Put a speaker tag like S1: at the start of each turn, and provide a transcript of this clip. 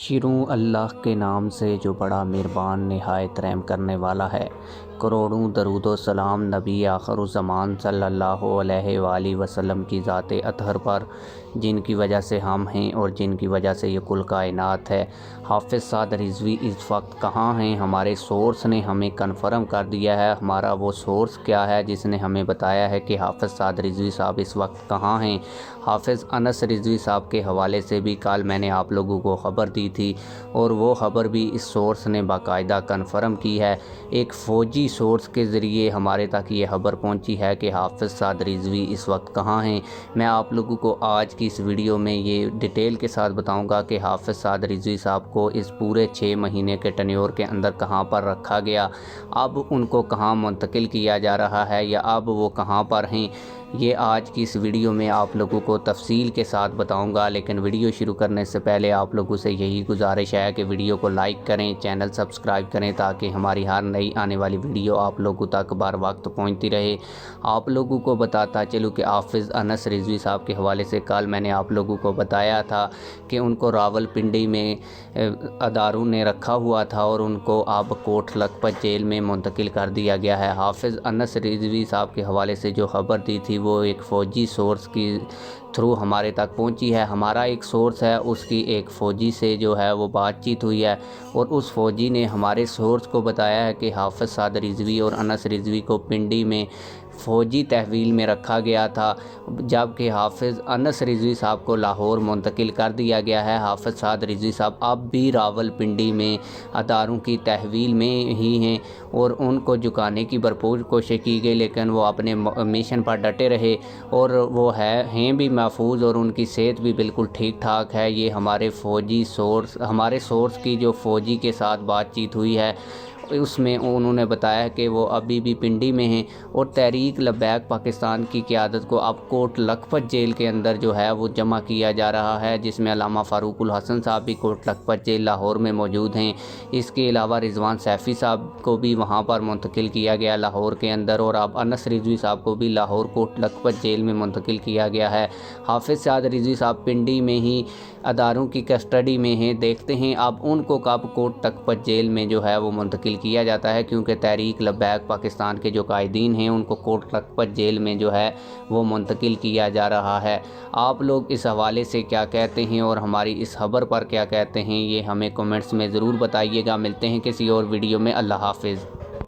S1: شروع اللہ کے نام سے جو بڑا مہربان نہایت رحم کرنے والا ہے۔ کروڑوں درود و سلام نبی آخر الزمان صلی اللہ علیہ وآلہ وسلم کی ذات اطہر پر، جن کی وجہ سے ہم ہیں اور جن کی وجہ سے یہ کل کائنات ہے۔ حافظ سعد رضوی اس وقت کہاں ہیں؟ ہمارے سورس نے ہمیں کنفرم کر دیا ہے۔ ہمارا وہ سورس کیا ہے جس نے ہمیں بتایا ہے کہ حافظ سعد رضوی صاحب اس وقت کہاں ہیں؟ حافظ انس رضوی صاحب کے حوالے سے بھی کل میں نے آپ لوگوں کو خبر دی تھی، اور وہ خبر بھی اس سورس نے باقاعدہ کنفرم کی ہے۔ ایک فوجی سورس کے ذریعے ہمارے تک یہ خبر پہنچی ہے کہ حافظ سعد رضوی اس وقت کہاں ہیں۔ میں آپ لوگوں کو آج کی اس ویڈیو میں یہ ڈیٹیل کے ساتھ بتاؤں گا کہ حافظ سعد رضوی صاحب کو اس پورے 6 مہینے کے ٹینیور کے اندر کہاں پر رکھا گیا، اب ان کو کہاں منتقل کیا جا رہا ہے، یا اب وہ کہاں پر ہیں۔ یہ آج کی اس ویڈیو میں آپ لوگوں کو تفصیل کے ساتھ بتاؤں گا، لیکن ویڈیو شروع کرنے سے پہلے آپ لوگوں سے یہی گزارش ہے کہ ویڈیو کو لائک کریں، چینل سبسکرائب کریں، تاکہ ہماری ہر نئی آنے والی ویڈیو آپ لوگوں تک بر وقت پہنچتی رہے۔ آپ لوگوں کو بتاتا چلوں کہ حافظ انس رضوی صاحب کے حوالے سے کل میں نے آپ لوگوں کو بتایا تھا کہ ان کو راول پنڈی میں اداروں نے رکھا ہوا تھا، اور ان کو اب کوٹ لکھپت جیل میں منتقل کر دیا گیا ہے۔ حافظ انس رضوی صاحب کے حوالے سے جو خبر دی تھی وہ ایک فوجی سورس کی تھرو ہمارے تک پہنچی ہے۔ ہمارا ایک سورس ہے، اس کی ایک فوجی سے جو ہے وہ بات چیت ہوئی ہے، اور اس فوجی نے ہمارے سورس کو بتایا ہے کہ حافظ سعد رضوی اور انس رضوی کو پنڈی میں فوجی تحویل میں رکھا گیا تھا، جبکہ حافظ انس رضوی صاحب کو لاہور منتقل کر دیا گیا ہے۔ حافظ سعد رضوی صاحب اب بھی راول پنڈی میں اداروں کی تحویل میں ہی ہیں، اور ان کو جھکانے کی بھرپور کوشش کی گئی، لیکن وہ اپنے مشن پر ڈٹے رہے، اور وہ ہیں بھی محفوظ، اور ان کی صحت بھی بالکل ٹھیک ٹھاک ہے۔ یہ ہمارے سورس کی جو فوجی کے ساتھ بات چیت ہوئی ہے، اس میں انہوں نے بتایا کہ وہ ابھی بھی پنڈی میں ہیں، اور تحریک لبیک پاکستان کی قیادت کو اب کوٹ لکھپت جیل کے اندر جو ہے وہ جمع کیا جا رہا ہے، جس میں علامہ فاروق الحسن صاحب بھی کوٹ لکھپت جیل لاہور میں موجود ہیں۔ اس کے علاوہ رضوان سیفی صاحب کو بھی وہاں پر منتقل کیا گیا لاہور کے اندر، اور اب انس رضوی صاحب کو بھی لاہور کوٹ لکھپت جیل میں منتقل کیا گیا ہے۔ حافظ سعد رضوی صاحب پنڈی میں ہی اداروں کی کسٹڈی میں ہیں۔ دیکھتے ہیں اب ان کو کب کوٹ لکھپت جیل میں جو ہے وہ منتقل کیا جاتا ہے، کیونکہ تحریک لبیک پاکستان کے جو قائدین ہیں ان کو کوٹ لکھپت جیل میں جو ہے وہ منتقل کیا جا رہا ہے۔ آپ لوگ اس حوالے سے کیا کہتے ہیں اور ہماری اس خبر پر کیا کہتے ہیں، یہ ہمیں کمنٹس میں ضرور بتائیے گا۔ ملتے ہیں کسی اور ویڈیو میں۔ اللہ حافظ۔